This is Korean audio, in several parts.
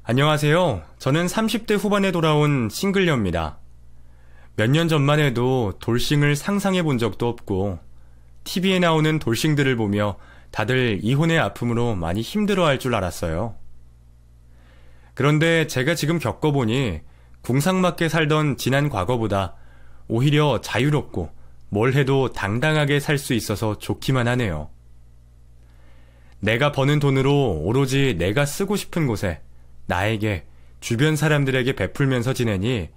안녕하세요. 저는 30대 후반에 돌아온 싱글녀입니다. 몇 년 전만 해도 돌싱을 상상해 본 적도 없고 TV에 나오는 돌싱들을 보며 다들 이혼의 아픔으로 많이 힘들어할 줄 알았어요. 그런데 제가 지금 겪어보니 궁상맞게 살던 지난 과거보다 오히려 자유롭고 뭘 해도 당당하게 살 수 있어서 좋기만 하네요. 내가 버는 돈으로 오로지 내가 쓰고 싶은 곳에 나에게, 주변 사람들에게 베풀면서 지내니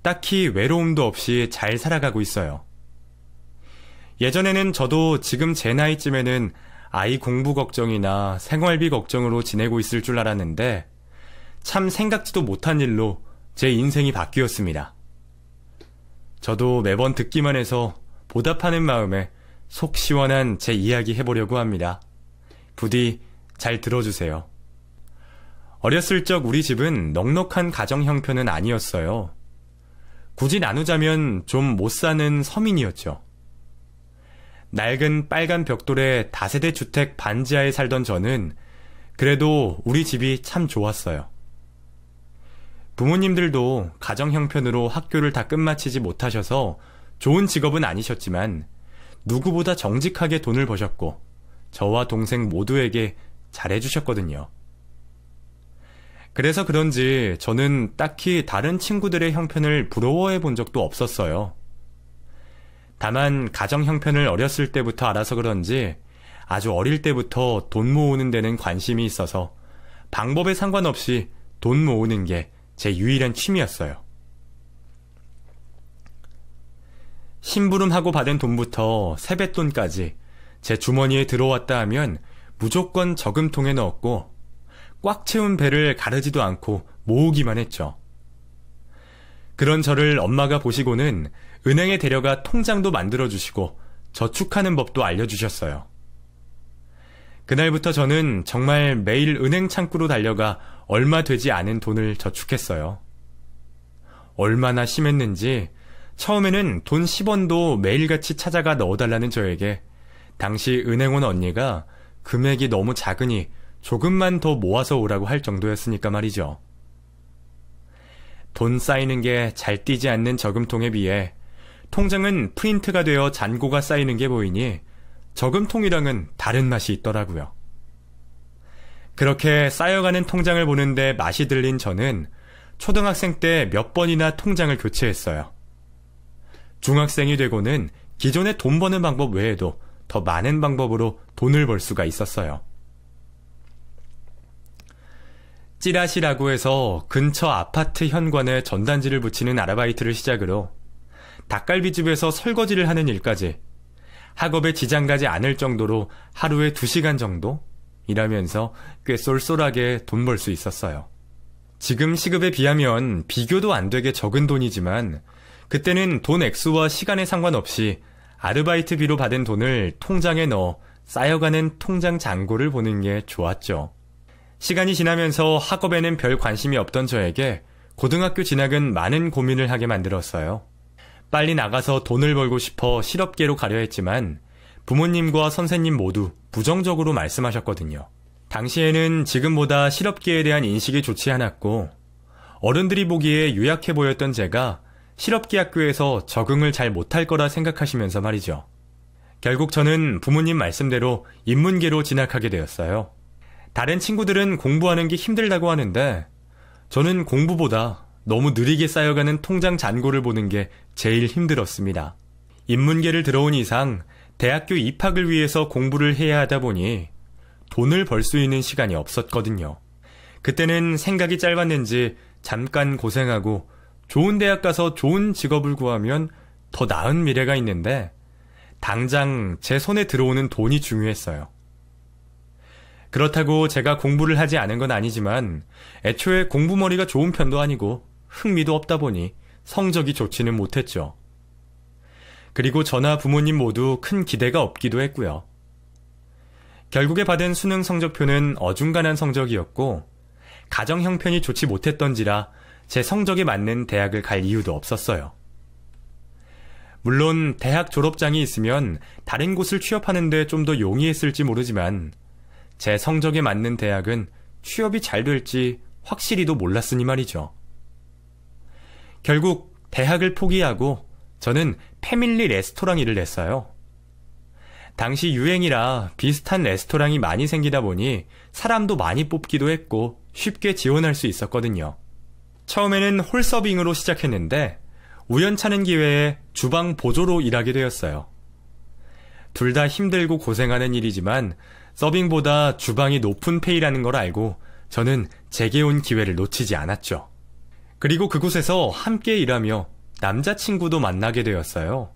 딱히 외로움도 없이 잘 살아가고 있어요. 예전에는 저도 지금 제 나이쯤에는 아이 공부 걱정이나 생활비 걱정으로 지내고 있을 줄 알았는데 참 생각지도 못한 일로 제 인생이 바뀌었습니다. 저도 매번 듣기만 해서 보답하는 마음에 속 시원한 제 이야기 해보려고 합니다. 부디 잘 들어주세요. 어렸을 적 우리 집은 넉넉한 가정 형편은 아니었어요. 굳이 나누자면 좀 못 사는 서민이었죠. 낡은 빨간 벽돌의 다세대 주택 반지하에 살던 저는 그래도 우리 집이 참 좋았어요. 부모님들도 가정 형편으로 학교를 다 끝마치지 못하셔서 좋은 직업은 아니셨지만 누구보다 정직하게 돈을 버셨고 저와 동생 모두에게 잘해주셨거든요. 그래서 그런지 저는 딱히 다른 친구들의 형편을 부러워해 본 적도 없었어요. 다만 가정 형편을 어렸을 때부터 알아서 그런지 아주 어릴 때부터 돈 모으는 데는 관심이 있어서 방법에 상관없이 돈 모으는 게 제 유일한 취미였어요. 심부름하고 받은 돈부터 세뱃돈까지 제 주머니에 들어왔다 하면 무조건 저금통에 넣었고 꽉 채운 배를 가르지도 않고 모으기만 했죠. 그런 저를 엄마가 보시고는 은행에 데려가 통장도 만들어주시고 저축하는 법도 알려주셨어요. 그날부터 저는 정말 매일 은행 창구로 달려가 얼마 되지 않은 돈을 저축했어요. 얼마나 심했는지 처음에는 돈 10원도 매일같이 찾아가 넣어달라는 저에게 당시 은행원 언니가 금액이 너무 작으니 조금만 더 모아서 오라고 할 정도였으니까 말이죠. 돈 쌓이는 게 잘 뛰지 않는 저금통에 비해 통장은 프린트가 되어 잔고가 쌓이는 게 보이니 저금통이랑은 다른 맛이 있더라고요. 그렇게 쌓여가는 통장을 보는데 맛이 들린 저는 초등학생 때 몇 번이나 통장을 교체했어요. 중학생이 되고는 기존의 돈 버는 방법 외에도 더 많은 방법으로 돈을 벌 수가 있었어요. 찌라시라고 해서 근처 아파트 현관에 전단지를 붙이는 아르바이트를 시작으로 닭갈비집에서 설거지를 하는 일까지 학업에 지장 가지 않을 정도로 하루에 2시간 정도 일하면서 꽤 쏠쏠하게 돈 벌 수 있었어요. 지금 시급에 비하면 비교도 안 되게 적은 돈이지만 그때는 돈 액수와 시간에 상관없이 아르바이트비로 받은 돈을 통장에 넣어 쌓여가는 통장 잔고를 보는 게 좋았죠. 시간이 지나면서 학업에는 별 관심이 없던 저에게 고등학교 진학은 많은 고민을 하게 만들었어요. 빨리 나가서 돈을 벌고 싶어 실업계로 가려 했지만 부모님과 선생님 모두 부정적으로 말씀하셨거든요. 당시에는 지금보다 실업계에 대한 인식이 좋지 않았고 어른들이 보기에 유약해 보였던 제가 실업계 학교에서 적응을 잘 못할 거라 생각하시면서 말이죠. 결국 저는 부모님 말씀대로 인문계로 진학하게 되었어요. 다른 친구들은 공부하는 게 힘들다고 하는데 저는 공부보다 너무 느리게 쌓여가는 통장 잔고를 보는 게 제일 힘들었습니다. 인문계를 들어온 이상 대학교 입학을 위해서 공부를 해야 하다 보니 돈을 벌 수 있는 시간이 없었거든요. 그때는 생각이 짧았는지 잠깐 고생하고 좋은 대학 가서 좋은 직업을 구하면 더 나은 미래가 있는데 당장 제 손에 들어오는 돈이 중요했어요. 그렇다고 제가 공부를 하지 않은 건 아니지만 애초에 공부머리가 좋은 편도 아니고 흥미도 없다 보니 성적이 좋지는 못했죠. 그리고 저나 부모님 모두 큰 기대가 없기도 했고요. 결국에 받은 수능 성적표는 어중간한 성적이었고 가정 형편이 좋지 못했던지라 제 성적에 맞는 대학을 갈 이유도 없었어요. 물론 대학 졸업장이 있으면 다른 곳을 취업하는데 좀 더 용이했을지 모르지만 제 성적에 맞는 대학은 취업이 잘 될지 확실히도 몰랐으니 말이죠. 결국 대학을 포기하고 저는 패밀리 레스토랑 일을 했어요. 당시 유행이라 비슷한 레스토랑이 많이 생기다 보니 사람도 많이 뽑기도 했고 쉽게 지원할 수 있었거든요. 처음에는 홀서빙으로 시작했는데 우연찮은 기회에 주방 보조로 일하게 되었어요. 둘 다 힘들고 고생하는 일이지만 서빙보다 주방이 높은 페이라는 걸 알고 저는 제게 온 기회를 놓치지 않았죠. 그리고 그곳에서 함께 일하며 남자친구도 만나게 되었어요.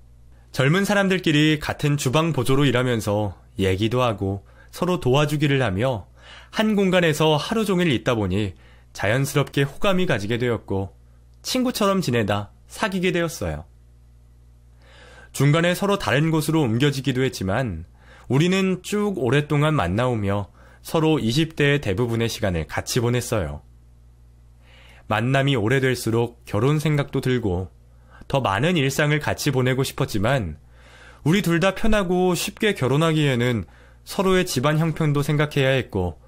젊은 사람들끼리 같은 주방 보조로 일하면서 얘기도 하고 서로 도와주기를 하며 한 공간에서 하루 종일 있다 보니 자연스럽게 호감이 가지게 되었고 친구처럼 지내다 사귀게 되었어요. 중간에 서로 다른 곳으로 옮겨지기도 했지만 우리는 쭉 오랫동안 만나오며 서로 20대의 대부분의 시간을 같이 보냈어요. 만남이 오래될수록 결혼 생각도 들고 더 많은 일상을 같이 보내고 싶었지만 우리 둘 다 편하고 쉽게 결혼하기에는 서로의 집안 형편도 생각해야 했고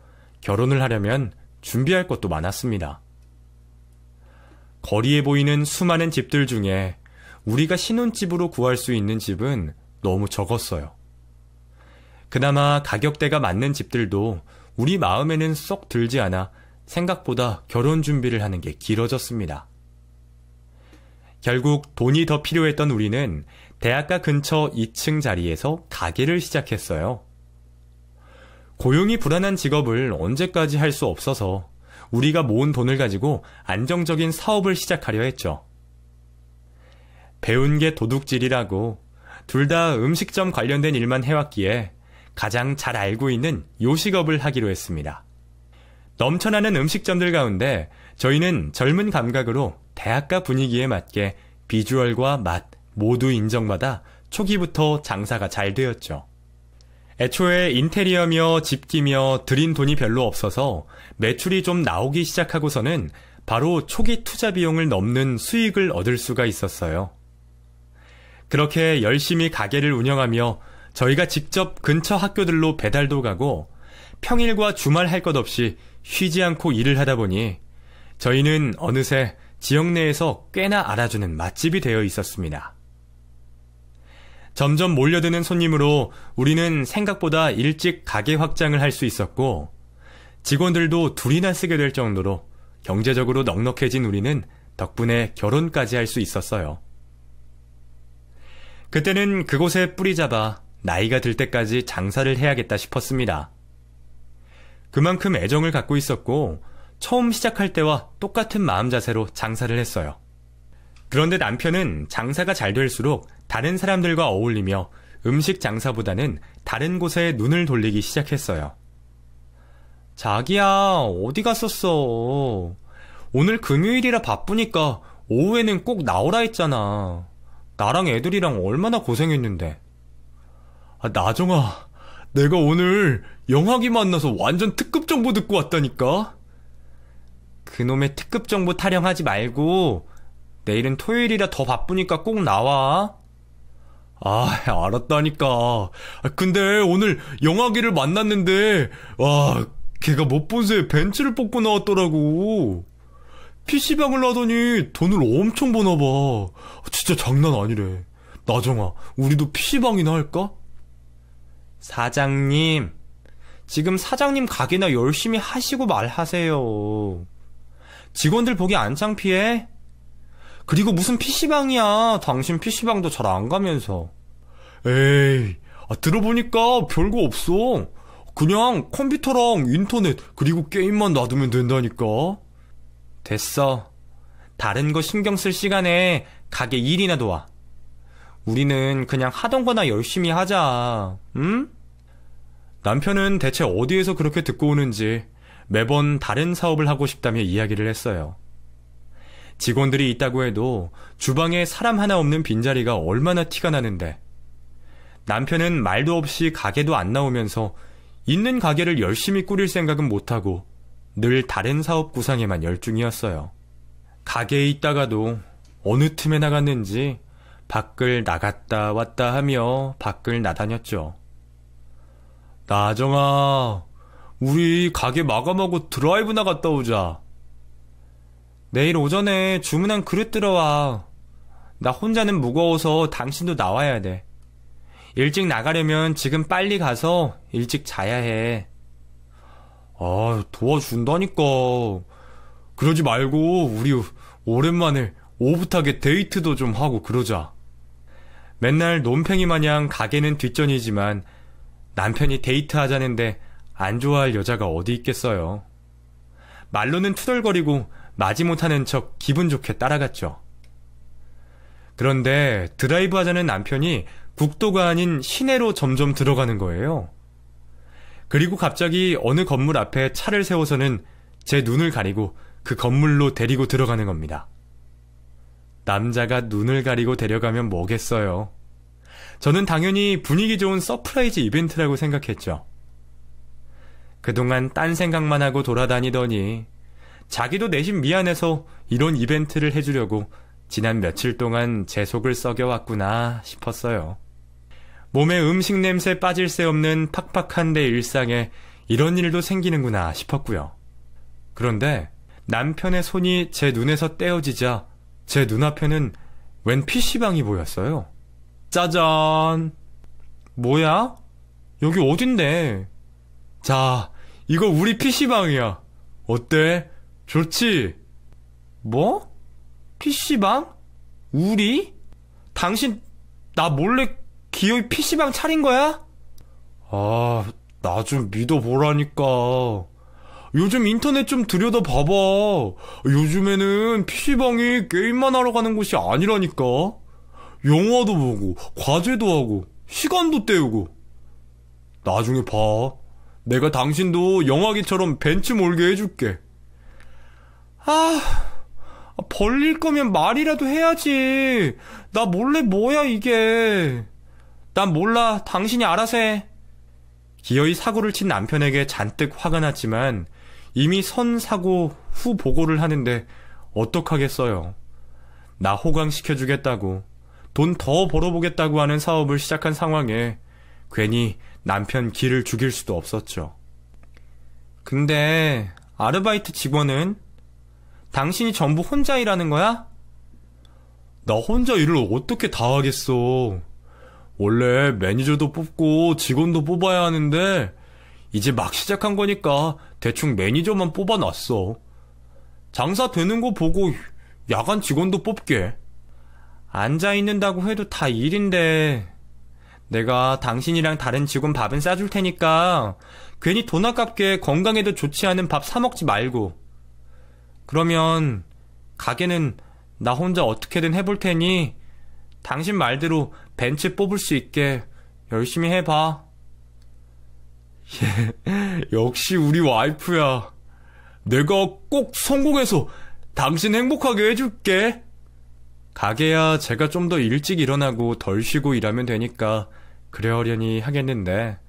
결혼을 하려면 준비할 것도 많았습니다. 거리에 보이는 수많은 집들 중에 우리가 신혼집으로 구할 수 있는 집은 너무 적었어요. 그나마 가격대가 맞는 집들도 우리 마음에는 쏙 들지 않아 생각보다 결혼 준비를 하는 게 길어졌습니다. 결국 돈이 더 필요했던 우리는 대학가 근처 2층 자리에서 가게를 시작했어요. 고용이 불안한 직업을 언제까지 할 수 없어서 우리가 모은 돈을 가지고 안정적인 사업을 시작하려 했죠. 배운 게 도둑질이라고 둘 다 음식점 관련된 일만 해왔기에 가장 잘 알고 있는 요식업을 하기로 했습니다. 넘쳐나는 음식점들 가운데 저희는 젊은 감각으로 대학가 분위기에 맞게 비주얼과 맛 모두 인정받아 초기부터 장사가 잘 되었죠. 애초에 인테리어며 집기며 들인 돈이 별로 없어서 매출이 좀 나오기 시작하고서는 바로 초기 투자 비용을 넘는 수익을 얻을 수가 있었어요. 그렇게 열심히 가게를 운영하며 저희가 직접 근처 학교들로 배달도 가고 평일과 주말 할 것 없이 쉬지 않고 일을 하다 보니 저희는 어느새 지역 내에서 꽤나 알아주는 맛집이 되어 있었습니다. 점점 몰려드는 손님으로 우리는 생각보다 일찍 가게 확장을 할 수 있었고 직원들도 둘이나 쓰게 될 정도로 경제적으로 넉넉해진 우리는 덕분에 결혼까지 할 수 있었어요. 그때는 그곳에 뿌리 잡아 나이가 들 때까지 장사를 해야겠다 싶었습니다. 그만큼 애정을 갖고 있었고 처음 시작할 때와 똑같은 마음 자세로 장사를 했어요. 그런데 남편은 장사가 잘 될수록 다른 사람들과 어울리며 음식 장사보다는 다른 곳에 눈을 돌리기 시작했어요. 자기야, 어디 갔었어? 오늘 금요일이라 바쁘니까 오후에는 꼭 나오라 했잖아. 나랑 애들이랑 얼마나 고생했는데. 나정아, 내가 오늘 영학이 만나서 완전 특급 정보 듣고 왔다니까? 그놈의 특급 정보 타령하지 말고 내일은 토요일이라 더 바쁘니까 꼭 나와. 알았다니까. 근데 오늘 영학이를 만났는데 와, 걔가 못 본 새에 벤츠를 뽑고 나왔더라고. PC방을 하더니 돈을 엄청 버나 봐. 진짜 장난 아니래. 나정아, 우리도 PC방이나 할까? 사장님, 지금 사장님 가게나 열심히 하시고 말하세요. 직원들 보기 안 창피해? 그리고 무슨 PC방이야. 당신 PC방도 잘 안 가면서. 에이, 들어보니까 별거 없어. 그냥 컴퓨터랑 인터넷 그리고 게임만 놔두면 된다니까. 됐어. 다른 거 신경 쓸 시간에 가게 일이나 도와. 우리는 그냥 하던 거나 열심히 하자. 응? 남편은 대체 어디에서 그렇게 듣고 오는지 매번 다른 사업을 하고 싶다며 이야기를 했어요. 직원들이 있다고 해도 주방에 사람 하나 없는 빈자리가 얼마나 티가 나는데 남편은 말도 없이 가게도 안 나오면서 있는 가게를 열심히 꾸릴 생각은 못하고 늘 다른 사업 구상에만 열중이었어요. 가게에 있다가도 어느 틈에 나갔는지 밖을 나갔다 왔다 하며 밖을 나다녔죠. 나정아, 우리 가게 마감하고 드라이브 나갔다 오자. 내일 오전에 주문한 그릇 들어와. 나 혼자는 무거워서 당신도 나와야 돼. 일찍 나가려면 지금 빨리 가서 일찍 자야 해. 아, 도와준다니까. 그러지 말고 우리 오랜만에 오붓하게 데이트도 좀 하고 그러자. 맨날 논팽이 마냥 가게는 뒷전이지만 남편이 데이트하자는데 안 좋아할 여자가 어디 있겠어요. 말로는 투덜거리고 마지못하는 척 기분 좋게 따라갔죠. 그런데 드라이브 하자는 남편이 국도가 아닌 시내로 점점 들어가는 거예요. 그리고 갑자기 어느 건물 앞에 차를 세워서는 제 눈을 가리고 그 건물로 데리고 들어가는 겁니다. 남자가 눈을 가리고 데려가면 뭐겠어요. 저는 당연히 분위기 좋은 서프라이즈 이벤트라고 생각했죠. 그동안 딴 생각만 하고 돌아다니더니 자기도 내심 미안해서 이런 이벤트를 해주려고 지난 며칠 동안 제 속을 썩여왔구나 싶었어요. 몸에 음식 냄새 빠질 새 없는 팍팍한 내 일상에 이런 일도 생기는구나 싶었고요. 그런데 남편의 손이 제 눈에서 떼어지자 제 눈앞에는 웬 PC방이 보였어요. 짜잔! 뭐야? 여기 어딘데? 자, 이거 우리 PC방이야. 어때? 좋지? 뭐? PC방? 우리? 당신 나 몰래 기어이 PC방 차린 거야? 아, 나 좀 믿어보라니까. 요즘 인터넷 좀 들여다봐봐. 요즘에는 PC방이 게임만 하러 가는 곳이 아니라니까. 영화도 보고 과제도 하고 시간도 때우고. 나중에 봐. 내가 당신도 영화기처럼 벤츠 몰게 해줄게. 벌릴 거면 말이라도 해야지. 나 몰래 뭐야 이게. 난 몰라. 당신이 알아서 해. 기어이 사고를 친 남편에게 잔뜩 화가 났지만 이미 선 사고 후 보고를 하는데 어떡하겠어요. 나 호강시켜주겠다고 돈 더 벌어보겠다고 하는 사업을 시작한 상황에 괜히 남편 기를 죽일 수도 없었죠. 근데 아르바이트 직원은? 당신이 전부 혼자 일하는 거야? 나 혼자 일을 어떻게 다 하겠어. 원래 매니저도 뽑고 직원도 뽑아야 하는데 이제 막 시작한 거니까 대충 매니저만 뽑아놨어. 장사 되는 거 보고 야간 직원도 뽑게. 앉아있는다고 해도 다 일인데. 내가 당신이랑 다른 직원 밥은 싸줄 테니까 괜히 돈 아깝게 건강에도 좋지 않은 밥 사 먹지 말고. 그러면 가게는 나 혼자 어떻게든 해볼 테니 당신 말대로 벤츠 뽑을 수 있게 열심히 해봐. 역시 우리 와이프야. 내가 꼭 성공해서 당신 행복하게 해줄게. 가게야 제가 좀 더 일찍 일어나고 덜 쉬고 일하면 되니까 그래하려니 하겠는데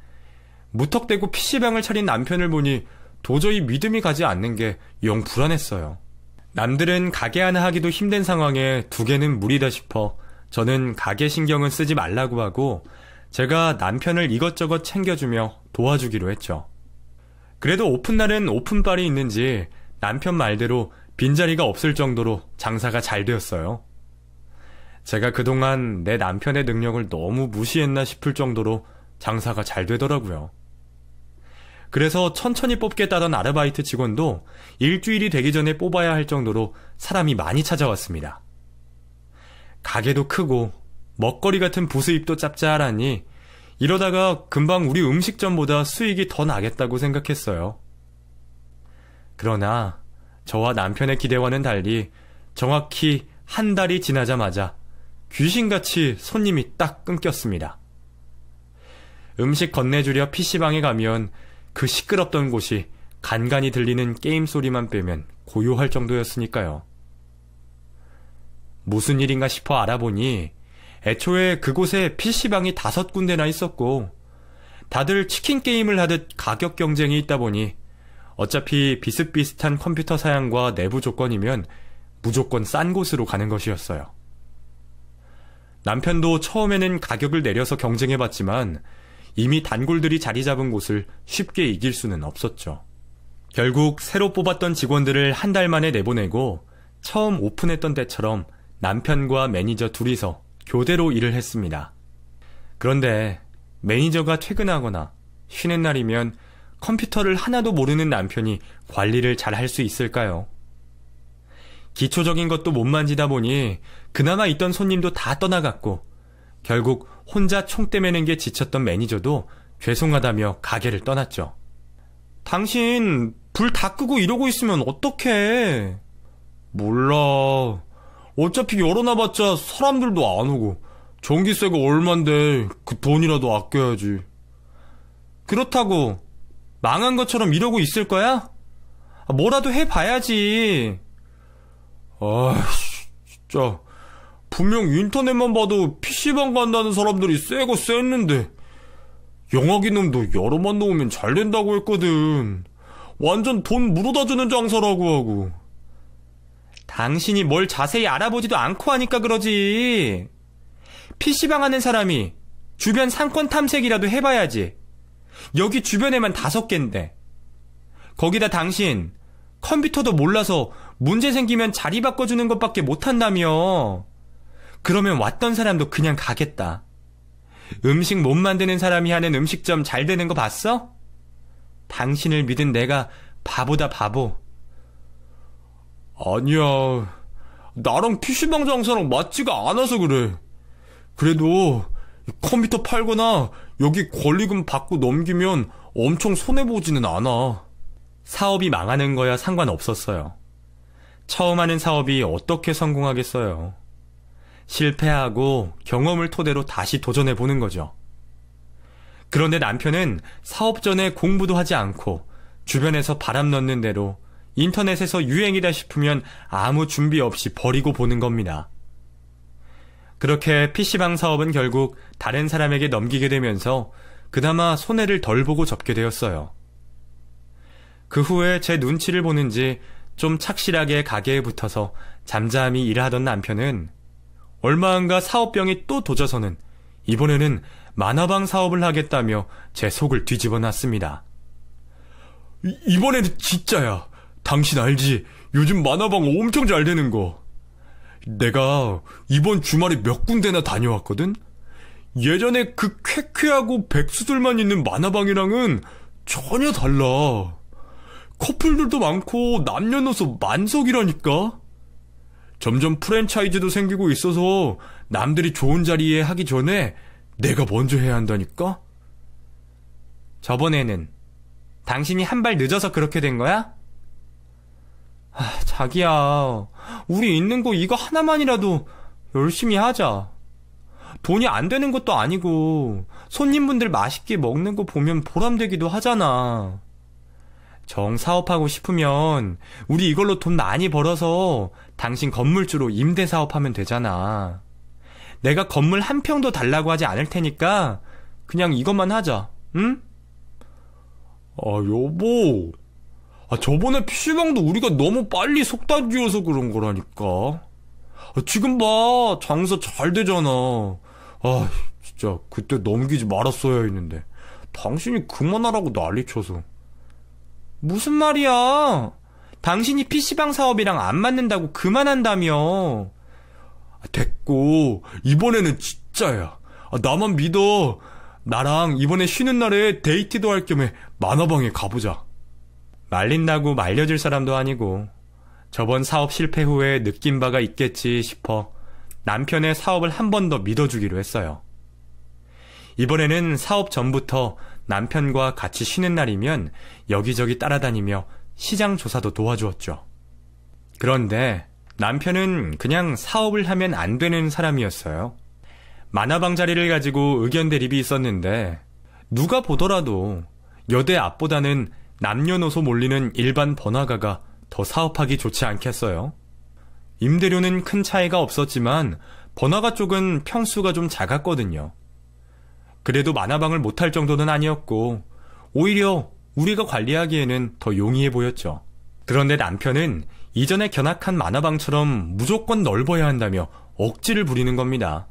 무턱대고 PC방을 차린 남편을 보니 도저히 믿음이 가지 않는 게 영 불안했어요. 남들은 가게 하나 하기도 힘든 상황에 두 개는 무리다 싶어 저는 가게 신경은 쓰지 말라고 하고 제가 남편을 이것저것 챙겨주며 도와주기로 했죠. 그래도 오픈날은 오픈빨이 있는지 남편 말대로 빈자리가 없을 정도로 장사가 잘 되었어요. 제가 그동안 내 남편의 능력을 너무 무시했나 싶을 정도로 장사가 잘 되더라고요. 그래서 천천히 뽑겠다던 아르바이트 직원도 일주일이 되기 전에 뽑아야 할 정도로 사람이 많이 찾아왔습니다. 가게도 크고 먹거리 같은 부수입도 짭짤하니 이러다가 금방 우리 음식점보다 수익이 더 나겠다고 생각했어요. 그러나 저와 남편의 기대와는 달리 정확히 한 달이 지나자마자 귀신같이 손님이 딱 끊겼습니다. 음식 건네주려 PC방에 가면 그 시끄럽던 곳이 간간히 들리는 게임 소리만 빼면 고요할 정도였으니까요. 무슨 일인가 싶어 알아보니 애초에 그곳에 PC방이 5군데나 있었고 다들 치킨 게임을 하듯 가격 경쟁이 있다 보니 어차피 비슷비슷한 컴퓨터 사양과 내부 조건이면 무조건 싼 곳으로 가는 것이었어요. 남편도 처음에는 가격을 내려서 경쟁해봤지만 이미 단골들이 자리 잡은 곳을 쉽게 이길 수는 없었죠. 결국 새로 뽑았던 직원들을 한 달 만에 내보내고 처음 오픈했던 때처럼 남편과 매니저 둘이서 교대로 일을 했습니다. 그런데 매니저가 퇴근하거나 쉬는 날이면 컴퓨터를 하나도 모르는 남편이 관리를 잘 할 수 있을까요? 기초적인 것도 못 만지다 보니 그나마 있던 손님도 다 떠나갔고 결국 혼자 총대 매는 게 지쳤던 매니저도 죄송하다며 가게를 떠났죠. 당신 불 다 끄고 이러고 있으면 어떡해? 몰라. 어차피 열어놔봤자 사람들도 안 오고 전기세가 얼만데 그 돈이라도 아껴야지. 그렇다고 망한 것처럼 이러고 있을 거야? 뭐라도 해봐야지. 아이씨, 진짜 분명 인터넷만 봐도 PC방 간다는 사람들이 세고 셌는데 영화기 놈도 여러만 놓으면 잘 된다고 했거든. 완전 돈 물어다 주는 장사라고 하고. 당신이 뭘 자세히 알아보지도 않고 하니까 그러지. PC방 하는 사람이 주변 상권 탐색이라도 해봐야지. 여기 주변에만 5개인데. 거기다 당신 컴퓨터도 몰라서 문제 생기면 자리 바꿔주는 것밖에 못한다며. 그러면 왔던 사람도 그냥 가겠다. 음식 못 만드는 사람이 하는 음식점 잘 되는 거 봤어? 당신을 믿은 내가 바보다 바보. 아니야. 나랑 PC방 장사랑 맞지가 않아서 그래. 그래도 컴퓨터 팔거나 여기 권리금 받고 넘기면 엄청 손해보지는 않아. 사업이 망하는 거야 상관없었어요. 처음 하는 사업이 어떻게 성공하겠어요. 실패하고 경험을 토대로 다시 도전해보는 거죠. 그런데 남편은 사업 전에 공부도 하지 않고 주변에서 바람 넣는 대로 인터넷에서 유행이다 싶으면 아무 준비 없이 버리고 보는 겁니다. 그렇게 PC방 사업은 결국 다른 사람에게 넘기게 되면서 그나마 손해를 덜 보고 접게 되었어요. 그 후에 제 눈치를 보는지 좀 착실하게 가게에 붙어서 잠잠히 일하던 남편은 얼마 안가 사업병이 또 도져서는 이번에는 만화방 사업을 하겠다며 제 속을 뒤집어 놨습니다. 이번에는 진짜야. 당신 알지? 요즘 만화방 엄청 잘 되는 거. 내가 이번 주말에 몇 군데나 다녀왔거든? 예전에 그 쾌쾌하고 백수들만 있는 만화방이랑은 전혀 달라. 커플들도 많고 남녀노소 만석이라니까. 점점 프랜차이즈도 생기고 있어서 남들이 좋은 자리에 하기 전에 내가 먼저 해야 한다니까? 저번에는 당신이 한 발 늦어서 그렇게 된 거야? 자기야, 우리 있는 거 이거 하나만이라도 열심히 하자. 돈이 안 되는 것도 아니고 손님분들 맛있게 먹는 거 보면 보람되기도 하잖아. 정 사업하고 싶으면 우리 이걸로 돈 많이 벌어서 당신 건물주로 임대 사업하면 되잖아. 내가 건물 한 평도 달라고 하지 않을 테니까 그냥 이것만 하자, 응? 여보. 저번에 PC방도 우리가 너무 빨리 속다 지어서 그런 거라니까. 지금 봐. 장사 잘 되잖아. 진짜 그때 넘기지 말았어야 했는데. 당신이 그만하라고 난리쳐서. 무슨 말이야? 당신이 PC방 사업이랑 안 맞는다고 그만한다며. 됐고 이번에는 진짜야. 나만 믿어. 나랑 이번에 쉬는 날에 데이트도 할 겸에 만화방에 가보자. 말린다고 말려줄 사람도 아니고 저번 사업 실패 후에 느낀 바가 있겠지 싶어 남편의 사업을 한 번 더 믿어주기로 했어요. 이번에는 사업 전부터 남편과 같이 쉬는 날이면 여기저기 따라다니며 시장 조사도 도와주었죠. 그런데 남편은 그냥 사업을 하면 안 되는 사람이었어요. 만화방 자리를 가지고 의견 대립이 있었는데 누가 보더라도 여대 앞보다는 남녀노소 몰리는 일반 번화가가 더 사업하기 좋지 않겠어요? 임대료는 큰 차이가 없었지만 번화가 쪽은 평수가 좀 작았거든요. 그래도 만화방을 못할 정도는 아니었고 오히려 우리가 관리하기에는 더 용이해 보였죠. 그런데 남편은 이전에 견학한 만화방처럼 무조건 넓어야 한다며 억지를 부리는 겁니다.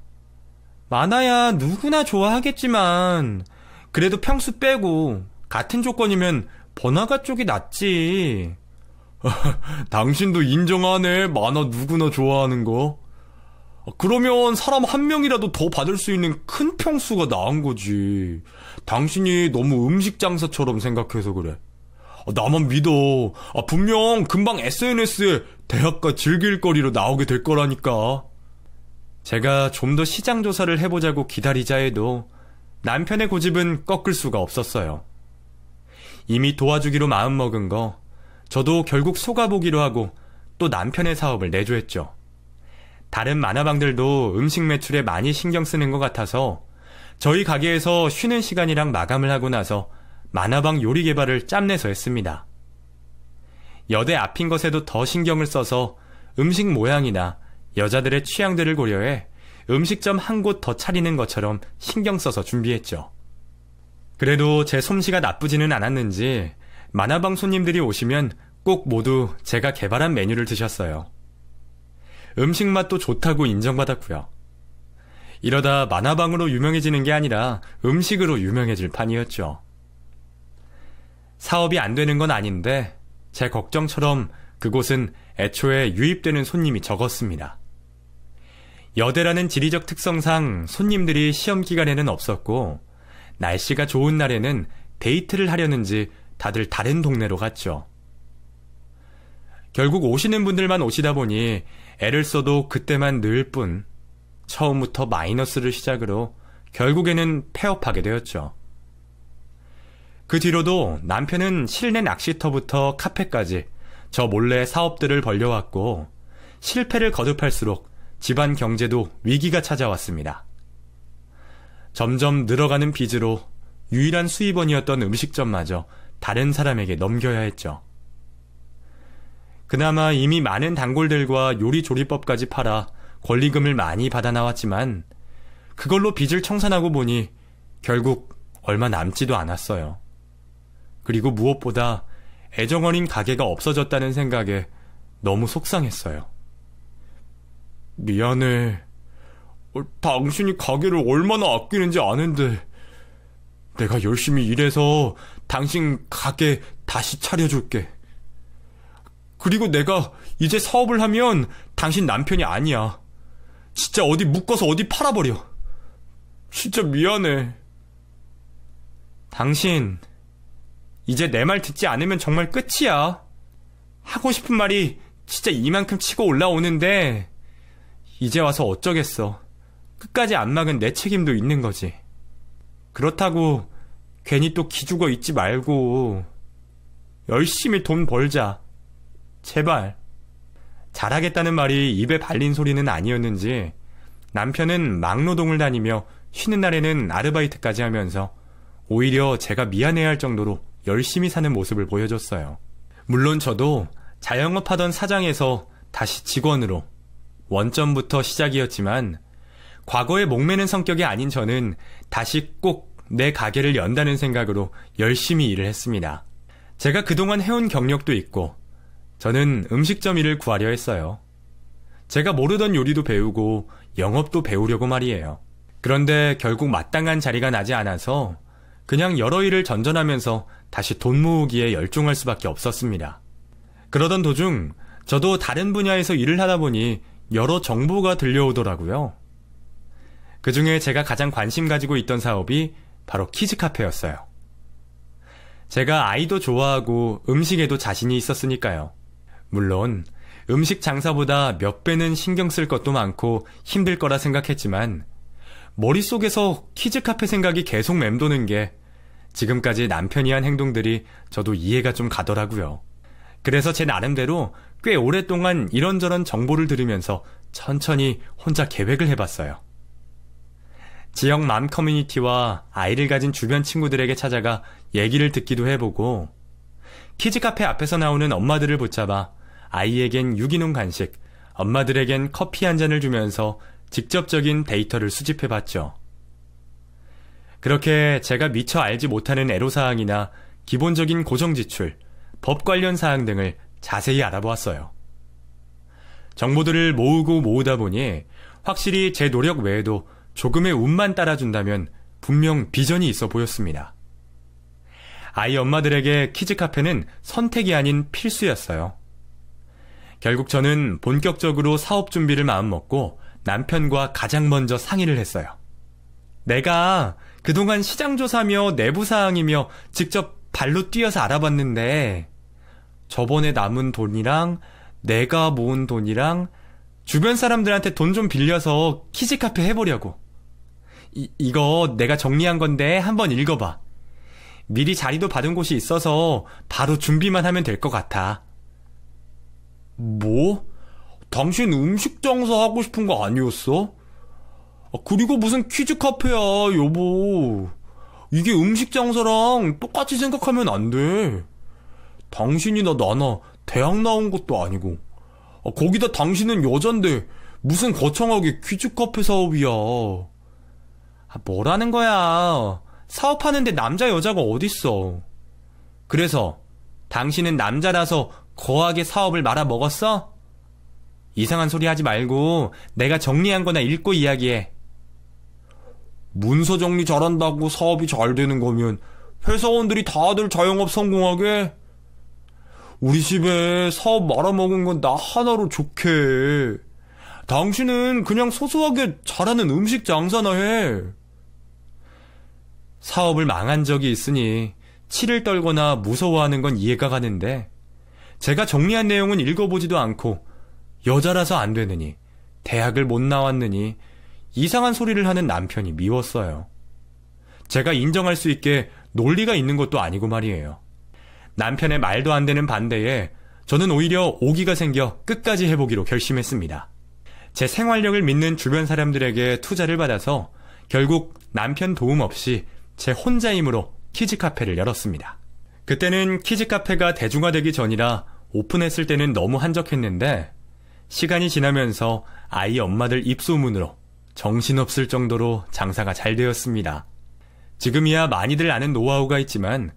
만화야 누구나 좋아하겠지만 그래도 평수 빼고 같은 조건이면 번화가 쪽이 낫지. 당신도 인정하네. 만화 누구나 좋아하는 거. 그러면 사람 한 명이라도 더 받을 수 있는 큰 평수가 나은 거지. 당신이 너무 음식 장사처럼 생각해서 그래. 나만 믿어. 분명 금방 SNS에 대학가 즐길 거리로 나오게 될 거라니까. 제가 좀 더 시장 조사를 해보자고 기다리자 해도 남편의 고집은 꺾을 수가 없었어요. 이미 도와주기로 마음먹은 거 저도 결국 속아보기로 하고 또 남편의 사업을 내조했죠. 다른 만화방들도 음식 매출에 많이 신경 쓰는 것 같아서 저희 가게에서 쉬는 시간이랑 마감을 하고 나서 만화방 요리 개발을 짬내서 했습니다. 여대 앞인 것에도 더 신경을 써서 음식 모양이나 여자들의 취향들을 고려해 음식점 한 곳 더 차리는 것처럼 신경 써서 준비했죠. 그래도 제 솜씨가 나쁘지는 않았는지 만화방 손님들이 오시면 꼭 모두 제가 개발한 메뉴를 드셨어요. 음식 맛도 좋다고 인정받았고요. 이러다 만화방으로 유명해지는 게 아니라 음식으로 유명해질 판이었죠. 사업이 안 되는 건 아닌데 제 걱정처럼 그곳은 애초에 유입되는 손님이 적었습니다. 여대라는 지리적 특성상 손님들이 시험 기간에는 없었고 날씨가 좋은 날에는 데이트를 하려는지 다들 다른 동네로 갔죠. 결국 오시는 분들만 오시다 보니 애를 써도 그때만 늘 뿐 처음부터 마이너스를 시작으로 결국에는 폐업하게 되었죠. 그 뒤로도 남편은 실내 낚시터부터 카페까지 저 몰래 사업들을 벌려왔고 실패를 거듭할수록 집안 경제도 위기가 찾아왔습니다. 점점 늘어가는 빚으로 유일한 수입원이었던 음식점마저 다른 사람에게 넘겨야 했죠. 그나마 이미 많은 단골들과 요리조리법까지 팔아 권리금을 많이 받아 나왔지만 그걸로 빚을 청산하고 보니 결국 얼마 남지도 않았어요. 그리고 무엇보다 애정어린 가게가 없어졌다는 생각에 너무 속상했어요. 미안해. 당신이 가게를 얼마나 아끼는지 아는데 내가 열심히 일해서 당신 가게 다시 차려줄게. 그리고 내가 이제 사업을 하면 당신 남편이 아니야. 진짜 어디 묶어서 어디 팔아버려. 진짜 미안해. 당신 이제 내 말 듣지 않으면 정말 끝이야. 하고 싶은 말이 진짜 이만큼 치고 올라오는데 이제 와서 어쩌겠어. 끝까지 안 막은 내 책임도 있는 거지. 그렇다고 괜히 또 기죽어 있지 말고 열심히 돈 벌자. 제발. 잘하겠다는 말이 입에 발린 소리는 아니었는지 남편은 막노동을 다니며 쉬는 날에는 아르바이트까지 하면서 오히려 제가 미안해할 정도로 열심히 사는 모습을 보여줬어요. 물론 저도 자영업하던 사장에서 다시 직원으로 원점부터 시작이었지만 과거에 목매는 성격이 아닌 저는 다시 꼭 내 가게를 연다는 생각으로 열심히 일을 했습니다. 제가 그동안 해온 경력도 있고 저는 음식점 일을 구하려 했어요. 제가 모르던 요리도 배우고 영업도 배우려고 말이에요. 그런데 결국 마땅한 자리가 나지 않아서 그냥 여러 일을 전전하면서 다시 돈 모으기에 열중할 수밖에 없었습니다. 그러던 도중 저도 다른 분야에서 일을 하다 보니 여러 정보가 들려오더라고요. 그중에 제가 가장 관심 가지고 있던 사업이 바로 키즈카페였어요. 제가 아이도 좋아하고 음식에도 자신이 있었으니까요. 물론 음식 장사보다 몇 배는 신경 쓸 것도 많고 힘들 거라 생각했지만 머릿속에서 키즈카페 생각이 계속 맴도는 게 지금까지 남편이 한 행동들이 저도 이해가 좀 가더라고요. 그래서 제 나름대로 꽤 오랫동안 이런저런 정보를 들으면서 천천히 혼자 계획을 해봤어요. 지역 맘 커뮤니티와 아이를 가진 주변 친구들에게 찾아가 얘기를 듣기도 해보고 키즈카페 앞에서 나오는 엄마들을 붙잡아 아이에겐 유기농 간식, 엄마들에겐 커피 한 잔을 주면서 직접적인 데이터를 수집해봤죠. 그렇게 제가 미처 알지 못하는 애로사항이나 기본적인 고정지출, 법 관련 사항 등을 자세히 알아보았어요. 정보들을 모으고 모으다 보니 확실히 제 노력 외에도 조금의 운만 따라준다면 분명 비전이 있어 보였습니다. 아이 엄마들에게 키즈카페는 선택이 아닌 필수였어요. 결국 저는 본격적으로 사업 준비를 마음먹고 남편과 가장 먼저 상의를 했어요. 내가 그동안 시장조사며 내부사항이며 직접 발로 뛰어서 알아봤는데 저번에 남은 돈이랑 내가 모은 돈이랑 주변 사람들한테 돈 좀 빌려서 키즈카페 해보려고. 이거 내가 정리한 건데 한번 읽어봐. 미리 자리도 받은 곳이 있어서 바로 준비만 하면 될 것 같아. 뭐? 당신 음식 장사 하고 싶은 거 아니었어? 그리고 무슨 퀴즈 카페야, 여보. 이게 음식 장사랑 똑같이 생각하면 안 돼. 당신이나 나나 대학 나온 것도 아니고. 거기다 당신은 여잔데 무슨 거창하게 퀴즈 카페 사업이야. 뭐라는 거야. 사업하는데 남자 여자가 어딨어. 그래서 당신은 남자라서 거하게 사업을 말아먹었어? 이상한 소리 하지 말고 내가 정리한 거나 읽고 이야기해. 문서 정리 잘한다고 사업이 잘 되는 거면 회사원들이 다들 자영업 성공하게? 우리 집에 사업 말아먹은 건 나 하나로 좋게. 당신은 그냥 소소하게 잘하는 음식 장사나 해. 사업을 망한 적이 있으니 치를 떨거나 무서워하는 건 이해가 가는데 제가 정리한 내용은 읽어보지도 않고 여자라서 안 되느니 대학을 못 나왔느니 이상한 소리를 하는 남편이 미웠어요. 제가 인정할 수 있게 논리가 있는 것도 아니고 말이에요. 남편의 말도 안 되는 반대에 저는 오히려 오기가 생겨 끝까지 해보기로 결심했습니다. 제 생활력을 믿는 주변 사람들에게 투자를 받아서 결국 남편 도움 없이 제 혼자 힘으로 키즈카페를 열었습니다. 그때는 키즈카페가 대중화되기 전이라 오픈했을 때는 너무 한적했는데 시간이 지나면서 아이 엄마들 입소문으로 정신없을 정도로 장사가 잘 되었습니다. 지금이야 많이들 아는 노하우가 있지만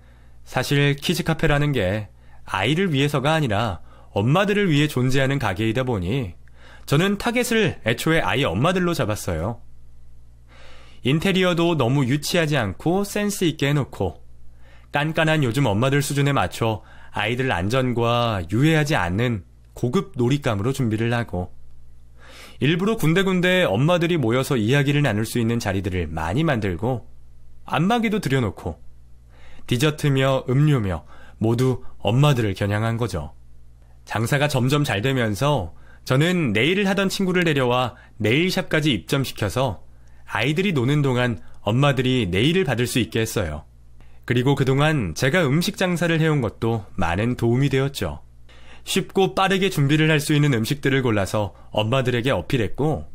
사실 키즈카페라는 게 아이를 위해서가 아니라 엄마들을 위해 존재하는 가게이다 보니 저는 타겟을 애초에 아이 엄마들로 잡았어요. 인테리어도 너무 유치하지 않고 센스 있게 해놓고 깐깐한 요즘 엄마들 수준에 맞춰 아이들 안전과 유해하지 않는 고급 놀잇감으로 준비를 하고 일부러 군데군데 엄마들이 모여서 이야기를 나눌 수 있는 자리들을 많이 만들고 안마기도 들여놓고 디저트며 음료며 모두 엄마들을 겨냥한 거죠. 장사가 점점 잘 되면서 저는 네일을 하던 친구를 데려와 네일샵까지 입점시켜서 아이들이 노는 동안 엄마들이 네일을 받을 수 있게 했어요. 그리고 그동안 제가 음식 장사를 해온 것도 많은 도움이 되었죠. 쉽고 빠르게 준비를 할 수 있는 음식들을 골라서 엄마들에게 어필했고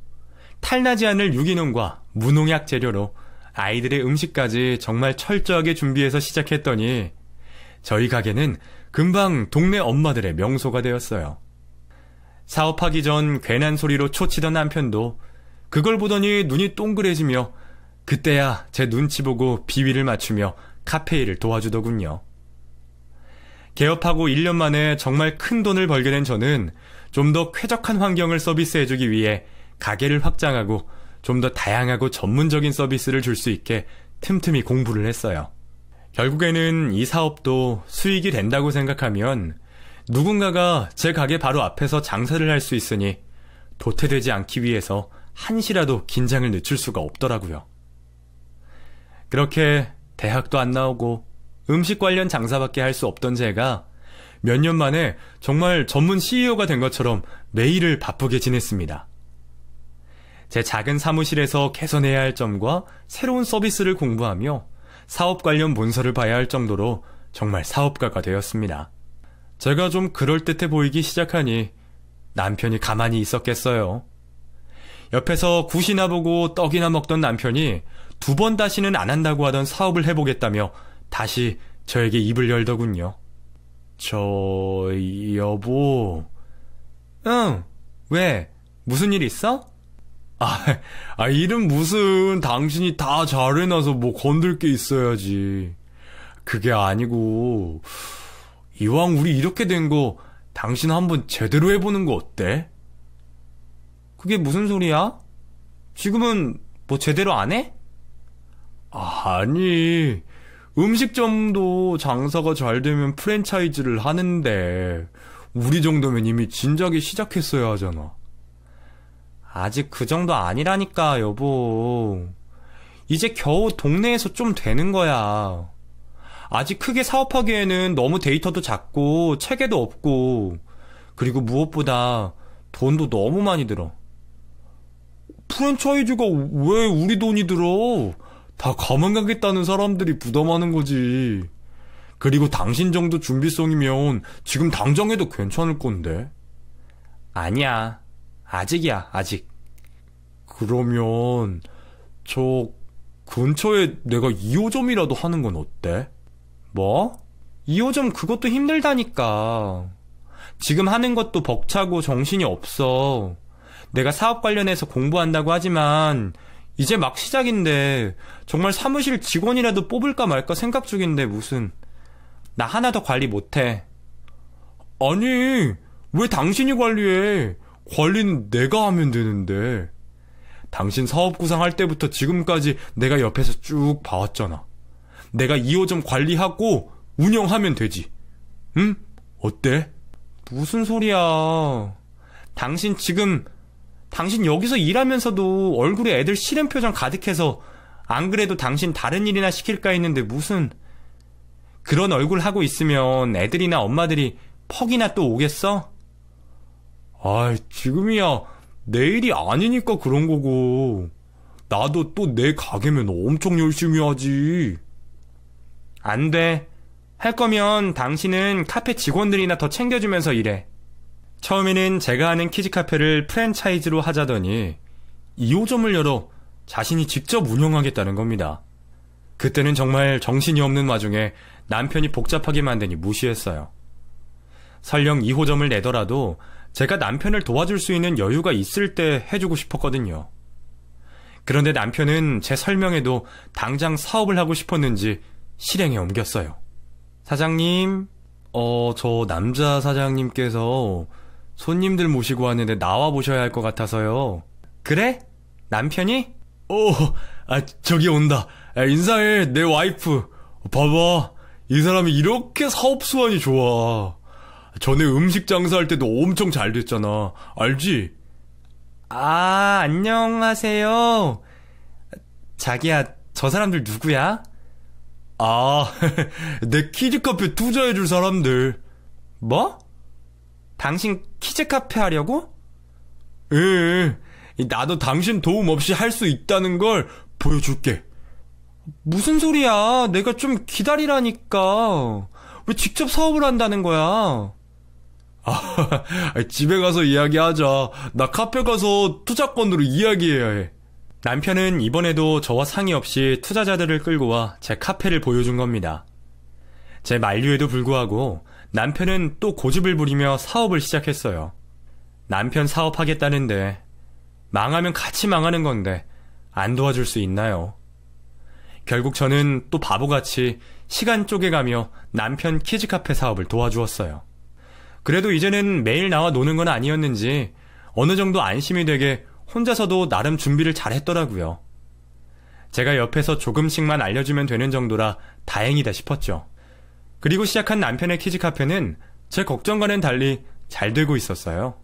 탈나지 않을 유기농과 무농약 재료로 아이들의 음식까지 정말 철저하게 준비해서 시작했더니 저희 가게는 금방 동네 엄마들의 명소가 되었어요. 사업하기 전 괜한 소리로 초치던 남편도 그걸 보더니 눈이 동그래지며 그때야 제 눈치 보고 비위를 맞추며 카페 일을 도와주더군요. 개업하고 1년 만에 정말 큰 돈을 벌게 된 저는 좀 더 쾌적한 환경을 서비스해주기 위해 가게를 확장하고 좀 더 다양하고 전문적인 서비스를 줄 수 있게 틈틈이 공부를 했어요. 결국에는 이 사업도 수익이 된다고 생각하면 누군가가 제 가게 바로 앞에서 장사를 할 수 있으니 도태되지 않기 위해서 한시라도 긴장을 늦출 수가 없더라고요. 그렇게 대학도 안 나오고 음식 관련 장사밖에 할 수 없던 제가 몇 년 만에 정말 전문 CEO가 된 것처럼 매일을 바쁘게 지냈습니다. 제 작은 사무실에서 개선해야 할 점과 새로운 서비스를 공부하며 사업 관련 문서를 봐야 할 정도로 정말 사업가가 되었습니다. 제가 좀 그럴듯해 보이기 시작하니 남편이 가만히 있었겠어요. 옆에서 굿이나 보고 떡이나 먹던 남편이 2번 다시는 안 한다고 하던 사업을 해보겠다며 다시 저에게 입을 열더군요. 여보. 응, 왜? 무슨 일 있어? 일은 무슨 당신이 다 잘해놔서 뭐 건들 게 있어야지. 그게 아니고 이왕 우리 이렇게 된 거 당신 한번 제대로 해보는 거 어때? 그게 무슨 소리야? 지금은 뭐 제대로 안 해? 아니, 음식점도 장사가 잘 되면 프랜차이즈를 하는데 우리 정도면 이미 진작에 시작했어야 하잖아. 아직 그 정도 아니라니까, 여보. 이제 겨우 동네에서 좀 되는 거야. 아직 크게 사업하기에는 너무 데이터도 작고 체계도 없고, 그리고 무엇보다 돈도 너무 많이 들어. 프랜차이즈가 왜 우리 돈이 들어? 다 가만 가겠다는 사람들이 부담하는 거지. 그리고 당신 정도 준비성이면 지금 당장 해도 괜찮을 건데. 아니야. 아직이야, 아직. 그러면 저 근처에 내가 2호점이라도 하는 건 어때? 뭐? 2호점 그것도 힘들다니까. 지금 하는 것도 벅차고 정신이 없어. 내가 사업 관련해서 공부한다고 하지만 이제 막 시작인데 정말 사무실 직원이라도 뽑을까 말까 생각 중인데 무슨. 나 하나 더 관리 못해. 아니, 왜 당신이 관리해? 관리는 내가 하면 되는데. 당신 사업 구상할 때부터 지금까지 내가 옆에서 쭉 봐왔잖아. 내가 2호점 관리하고 운영하면 되지. 응? 어때? 무슨 소리야. 당신 여기서 일하면서도 얼굴에 애들 싫은 표정 가득해서 안 그래도 당신 다른 일이나 시킬까 했는데 무슨. 그런 얼굴 하고 있으면 애들이나 엄마들이 퍽이나 또 오겠어? 아이, 지금이야 내일이 아니니까 그런 거고. 나도 또 내 가게면 엄청 열심히 하지. 안 돼. 할 거면 당신은 카페 직원들이나 더 챙겨주면서 일해. 처음에는 제가 하는 키즈카페를 프랜차이즈로 하자더니 2호점을 열어 자신이 직접 운영하겠다는 겁니다. 그때는 정말 정신이 없는 와중에 남편이 복잡하게 만드니 무시했어요. 설령 2호점을 내더라도 제가 남편을 도와줄 수 있는 여유가 있을 때 해주고 싶었거든요. 그런데 남편은 제 설명에도 당장 사업을 하고 싶었는지 실행에 옮겼어요. 사장님, 저 남자 사장님께서 손님들 모시고 왔는데 나와 보셔야 할 것 같아서요. 그래? 남편이? 저기 온다. 인사해, 내 와이프. 봐봐, 이 사람이 이렇게 사업 수완이 좋아. 전에 음식 장사할 때도 엄청 잘 됐잖아. 알지? 안녕하세요. 자기야, 저 사람들 누구야? 내 키즈카페 투자해줄 사람들. 뭐? 당신 키즈카페 하려고? 예, 나도 당신 도움 없이 할 수 있다는 걸 보여줄게. 무슨 소리야? 내가 좀 기다리라니까. 왜 직접 사업을 한다는 거야? 집에 가서 이야기하자. 나 카페 가서 투자권으로 이야기해야 해. 남편은 이번에도 저와 상의 없이 투자자들을 끌고 와 제 카페를 보여준 겁니다. 제 만류에도 불구하고 남편은 또 고집을 부리며 사업을 시작했어요. 남편 사업하겠다는데 망하면 같이 망하는 건데 안 도와줄 수 있나요? 결국 저는 또 바보같이 시간 쪼개가며 남편 키즈카페 사업을 도와주었어요. 그래도 이제는 매일 나와 노는 건 아니었는지 어느 정도 안심이 되게 혼자서도 나름 준비를 잘 했더라고요. 제가 옆에서 조금씩만 알려주면 되는 정도라 다행이다 싶었죠. 그리고 시작한 남편의 키즈카페는 제 걱정과는 달리 잘 되고 있었어요.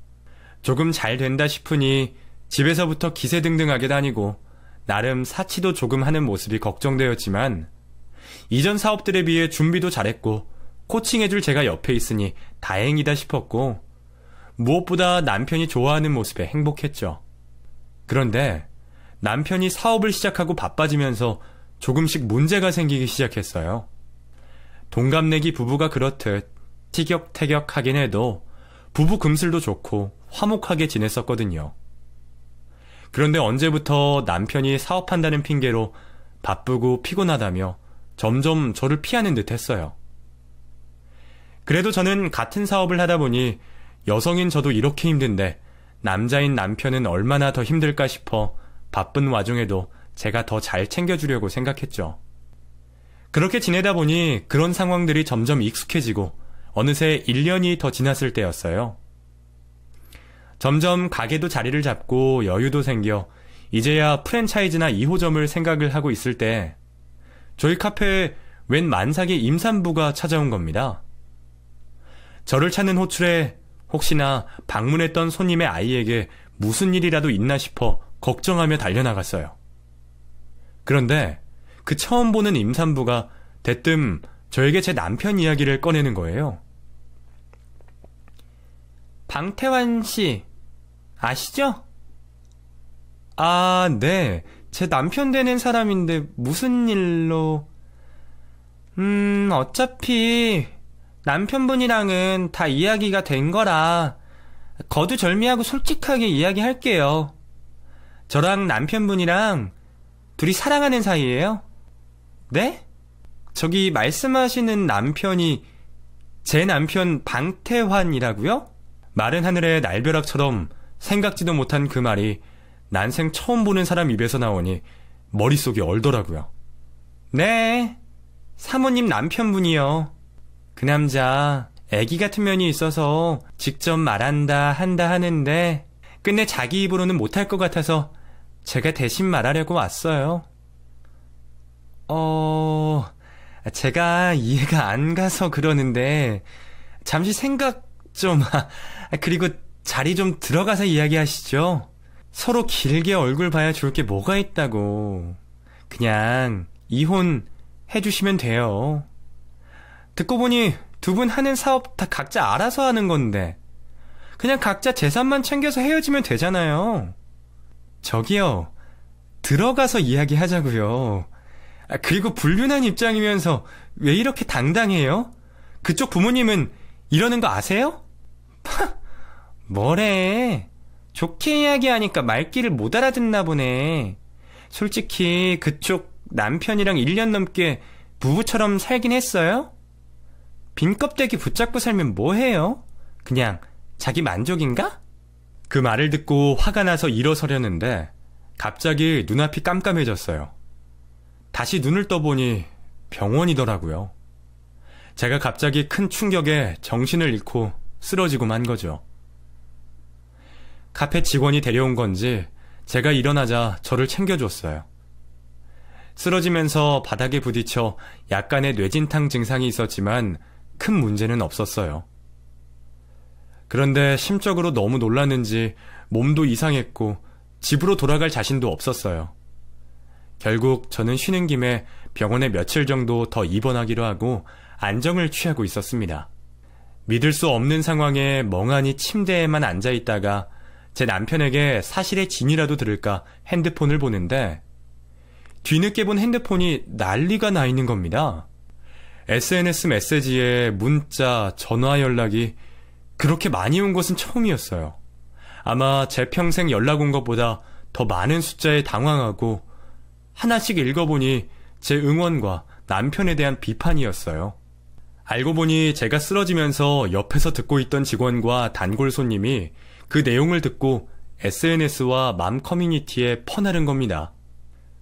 조금 잘 된다 싶으니 집에서부터 기세등등하게 다니고 나름 사치도 조금 하는 모습이 걱정되었지만 이전 사업들에 비해 준비도 잘했고 코칭해줄 제가 옆에 있으니 다행이다 싶었고 무엇보다 남편이 좋아하는 모습에 행복했죠. 그런데 남편이 사업을 시작하고 바빠지면서 조금씩 문제가 생기기 시작했어요. 동갑내기 부부가 그렇듯 티격태격하긴 해도 부부 금슬도 좋고 화목하게 지냈었거든요. 그런데 언제부터 남편이 사업한다는 핑계로 바쁘고 피곤하다며 점점 저를 피하는 듯 했어요. 그래도 저는 같은 사업을 하다 보니 여성인 저도 이렇게 힘든데 남자인 남편은 얼마나 더 힘들까 싶어 바쁜 와중에도 제가 더 잘 챙겨주려고 생각했죠. 그렇게 지내다 보니 그런 상황들이 점점 익숙해지고 어느새 1년이 더 지났을 때였어요. 점점 가게도 자리를 잡고 여유도 생겨 이제야 프랜차이즈나 2호점을 생각을 하고 있을 때 저희 카페에 웬 만삭의 임산부가 찾아온 겁니다. 저를 찾는 호출에 혹시나 방문했던 손님의 아이에게 무슨 일이라도 있나 싶어 걱정하며 달려나갔어요. 그런데 그 처음 보는 임산부가 대뜸 저에게 제 남편 이야기를 꺼내는 거예요. 방태환 씨, 아시죠? 아, 네. 제 남편 되는 사람인데 무슨 일로... 어차피 남편분이랑은 다 이야기가 된 거라 거두절미하고 솔직하게 이야기할게요. 저랑 남편분이랑 둘이 사랑하는 사이예요. 네? 저기 말씀하시는 남편이 제 남편 방태환이라고요? 마른 하늘의 날벼락처럼 생각지도 못한 그 말이 난생 처음 보는 사람 입에서 나오니 머릿속이 얼더라고요. 네, 사모님 남편분이요. 그 남자 애기 같은 면이 있어서 직접 말한다 한다 하는데 끝내 자기 입으로는 못할 것 같아서 제가 대신 말하려고 왔어요. 제가 이해가 안 가서 그러는데 잠시 생각 좀... 그리고 자리 좀 들어가서 이야기하시죠. 서로 길게 얼굴 봐야 좋을 게 뭐가 있다고. 그냥 이혼 해주시면 돼요. 듣고 보니 두 분 하는 사업 다 각자 알아서 하는 건데 그냥 각자 재산만 챙겨서 헤어지면 되잖아요. 저기요, 들어가서 이야기하자고요. 그리고 불륜한 입장이면서 왜 이렇게 당당해요? 그쪽 부모님은 이러는 거 아세요? 뭐래, 좋게 이야기하니까 말귀를 못 알아듣나 보네. 솔직히 그쪽 남편이랑 1년 넘게 부부처럼 살긴 했어요? 빈 껍데기 붙잡고 살면 뭐해요? 그냥 자기 만족인가? 그 말을 듣고 화가 나서 일어서려는데 갑자기 눈앞이 깜깜해졌어요. 다시 눈을 떠보니 병원이더라고요. 제가 갑자기 큰 충격에 정신을 잃고 쓰러지고 만 거죠. 카페 직원이 데려온 건지 제가 일어나자 저를 챙겨줬어요. 쓰러지면서 바닥에 부딪혀 약간의 뇌진탕 증상이 있었지만 큰 문제는 없었어요. 그런데 심적으로 너무 놀랐는지 몸도 이상했고 집으로 돌아갈 자신도 없었어요. 결국 저는 쉬는 김에 병원에 며칠 정도 더 입원하기로 하고 안정을 취하고 있었습니다. 믿을 수 없는 상황에 멍하니 침대에만 앉아있다가 제 남편에게 사실의 진이라도 들을까 핸드폰을 보는데 뒤늦게 본 핸드폰이 난리가 나 있는 겁니다. SNS 메시지에 문자, 전화 연락이 그렇게 많이 온 것은 처음이었어요. 아마 제 평생 연락 온 것보다 더 많은 숫자에 당황하고 하나씩 읽어보니 제 응원과 남편에 대한 비판이었어요. 알고 보니 제가 쓰러지면서 옆에서 듣고 있던 직원과 단골 손님이 그 내용을 듣고 SNS와 맘 커뮤니티에 퍼나른 겁니다.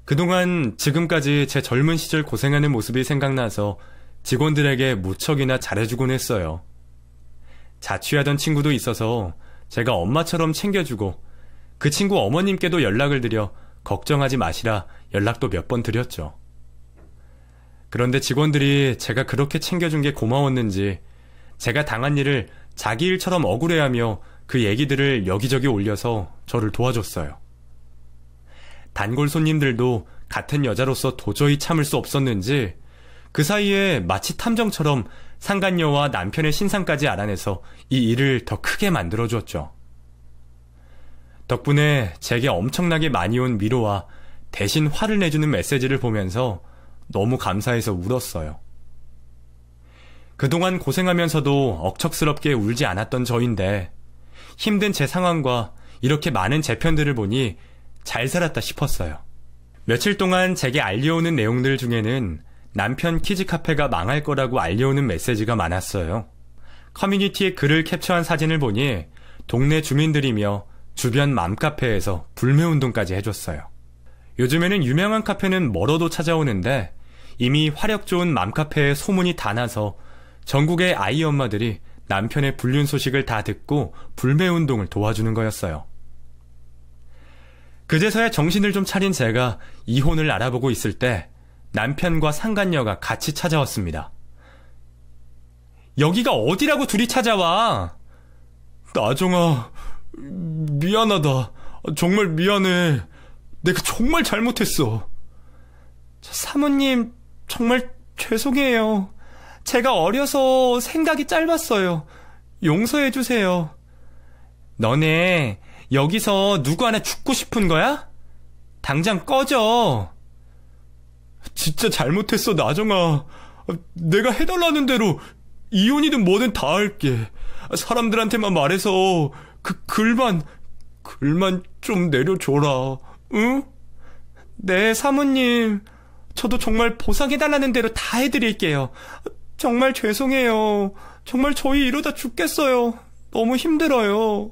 그동안 지금까지 제 젊은 시절 고생하는 모습이 생각나서 직원들에게 무척이나 잘해주곤 했어요. 자취하던 친구도 있어서 제가 엄마처럼 챙겨주고 그 친구 어머님께도 연락을 드려 걱정하지 마시라 연락도 몇 번 드렸죠. 그런데 직원들이 제가 그렇게 챙겨준 게 고마웠는지 제가 당한 일을 자기 일처럼 억울해하며 그 얘기들을 여기저기 올려서 저를 도와줬어요. 단골 손님들도 같은 여자로서 도저히 참을 수 없었는지 그 사이에 마치 탐정처럼 상간녀와 남편의 신상까지 알아내서 이 일을 더 크게 만들어주었죠. 덕분에 제게 엄청나게 많이 온 위로와 대신 화를 내주는 메시지를 보면서 너무 감사해서 울었어요. 그동안 고생하면서도 억척스럽게 울지 않았던 저인데 힘든 제 상황과 이렇게 많은 제 편들을 보니 잘 살았다 싶었어요. 며칠 동안 제게 알려오는 내용들 중에는 남편 키즈카페가 망할 거라고 알려오는 메시지가 많았어요. 커뮤니티에 글을 캡처한 사진을 보니 동네 주민들이며 주변 맘카페에서 불매운동까지 해줬어요. 요즘에는 유명한 카페는 멀어도 찾아오는데 이미 화력 좋은 맘카페에 소문이 다 나서 전국의 아이 엄마들이 남편의 불륜 소식을 다 듣고 불매운동을 도와주는 거였어요. 그제서야 정신을 좀 차린 제가 이혼을 알아보고 있을 때 남편과 상간녀가 같이 찾아왔습니다. 여기가 어디라고 둘이 찾아와? 나정아, 미안하다. 정말 미안해. 내가 정말 잘못했어. 사모님, 정말 죄송해요. 제가 어려서 생각이 짧았어요. 용서해주세요. 너네 여기서 누구 하나 죽고 싶은 거야? 당장 꺼져. 진짜 잘못했어, 나정아. 내가 해달라는 대로 이혼이든 뭐든 다 할게. 사람들한테만 말해서 그 글만 좀 내려줘라. 응? 네, 사모님. 저도 정말 보상해달라는 대로 다 해드릴게요. 정말 죄송해요. 정말 저희 이러다 죽겠어요. 너무 힘들어요.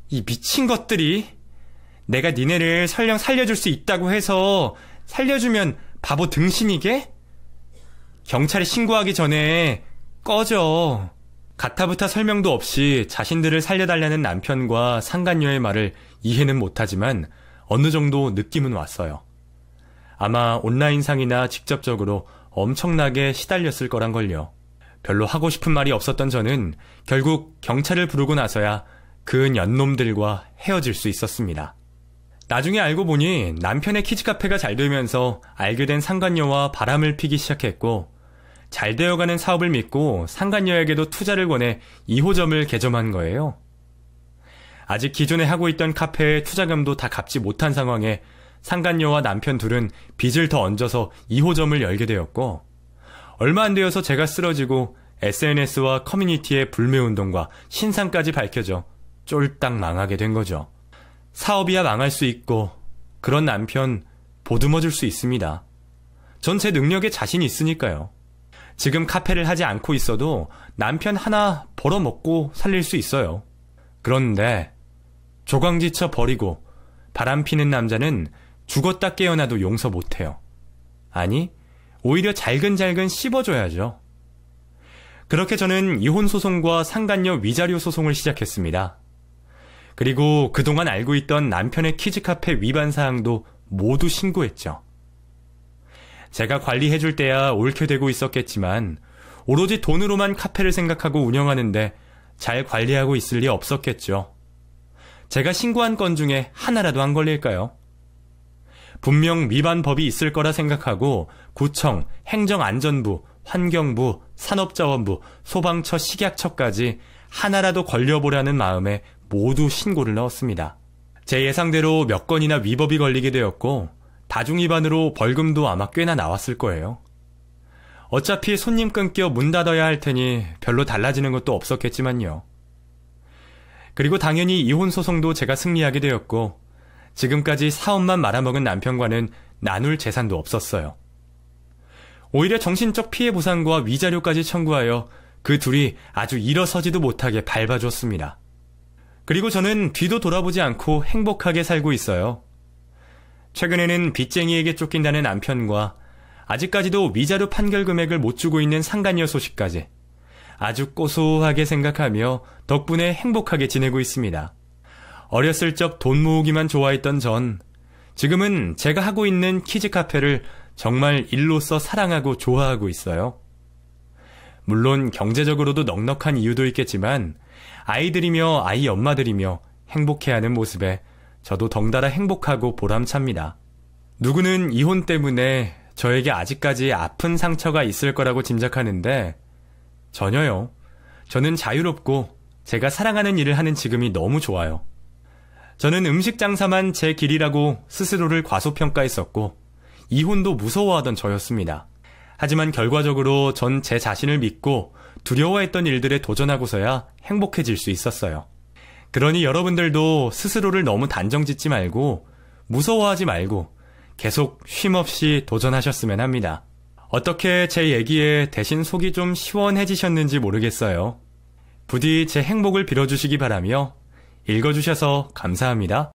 이 미친 것들이. 내가 니네를 설령 살려줄 수 있다고 해서 살려주면 바보 등신이게? 경찰에 신고하기 전에 꺼져. 가타부타 설명도 없이 자신들을 살려달라는 남편과 상간녀의 말을 이해는 못하지만 어느 정도 느낌은 왔어요. 아마 온라인상이나 직접적으로 엄청나게 시달렸을 거란걸요. 별로 하고 싶은 말이 없었던 저는 결국 경찰을 부르고 나서야 그 년놈들과 헤어질 수 있었습니다. 나중에 알고 보니 남편의 키즈카페가 잘 되면서 알게 된 상간녀와 바람을 피기 시작했고, 잘 되어가는 사업을 믿고 상간녀에게도 투자를 권해 2호점을 개점한 거예요. 아직 기존에 하고 있던 카페의 투자금도 다 갚지 못한 상황에 상간녀와 남편 둘은 빚을 더 얹어서 2호점을 열게 되었고, 얼마 안 되어서 제가 쓰러지고 SNS와 커뮤니티의 불매운동과 신상까지 밝혀져 쫄딱 망하게 된 거죠. 사업이야 망할 수 있고 그런 남편 보듬어줄 수 있습니다. 전 제 능력에 자신이 있으니까요. 지금 카페를 하지 않고 있어도 남편 하나 벌어먹고 살릴 수 있어요. 그런데 조광지쳐 버리고 바람피는 남자는 죽었다 깨어나도 용서 못해요. 아니, 오히려 잘근잘근 씹어줘야죠. 그렇게 저는 이혼소송과 상간녀 위자료 소송을 시작했습니다. 그리고 그동안 알고 있던 남편의 키즈카페 위반 사항도 모두 신고했죠. 제가 관리해줄 때야 옳게 되고 있었겠지만 오로지 돈으로만 카페를 생각하고 운영하는데 잘 관리하고 있을 리 없었겠죠. 제가 신고한 건 중에 하나라도 안 걸릴까요? 분명 위반 법이 있을 거라 생각하고 구청, 행정안전부, 환경부, 산업자원부, 소방처, 식약처까지 하나라도 걸려보라는 마음에 모두 신고를 넣었습니다. 제 예상대로 몇 건이나 위법이 걸리게 되었고 다중위반으로 벌금도 아마 꽤나 나왔을 거예요. 어차피 손님 끊겨 문 닫아야 할 테니 별로 달라지는 것도 없었겠지만요. 그리고 당연히 이혼소송도 제가 승리하게 되었고 지금까지 사업만 말아먹은 남편과는 나눌 재산도 없었어요. 오히려 정신적 피해 보상과 위자료까지 청구하여 그 둘이 아주 일어서지도 못하게 밟아줬습니다. 그리고 저는 뒤도 돌아보지 않고 행복하게 살고 있어요. 최근에는 빚쟁이에게 쫓긴다는 남편과 아직까지도 위자료 판결 금액을 못 주고 있는 상간녀 소식까지 아주 고소하게 생각하며 덕분에 행복하게 지내고 있습니다. 어렸을 적 돈 모으기만 좋아했던 전 지금은 제가 하고 있는 키즈카페를 정말 일로서 사랑하고 좋아하고 있어요. 물론 경제적으로도 넉넉한 이유도 있겠지만 아이들이며 아이 엄마들이며 행복해하는 모습에 저도 덩달아 행복하고 보람찹니다. 누구는 이혼 때문에 저에게 아직까지 아픈 상처가 있을 거라고 짐작하는데 전혀요. 저는 자유롭고 제가 사랑하는 일을 하는 지금이 너무 좋아요. 저는 음식 장사만 제 길이라고 스스로를 과소평가했었고 이혼도 무서워하던 저였습니다. 하지만 결과적으로 전 제 자신을 믿고 두려워했던 일들에 도전하고서야 행복해질 수 있었어요. 그러니 여러분들도 스스로를 너무 단정짓지 말고 무서워하지 말고 계속 쉼없이 도전하셨으면 합니다. 어떻게 제 얘기에 대신 속이 좀 시원해지셨는지 모르겠어요. 부디 제 행복을 빌어주시기 바라며 읽어주셔서 감사합니다.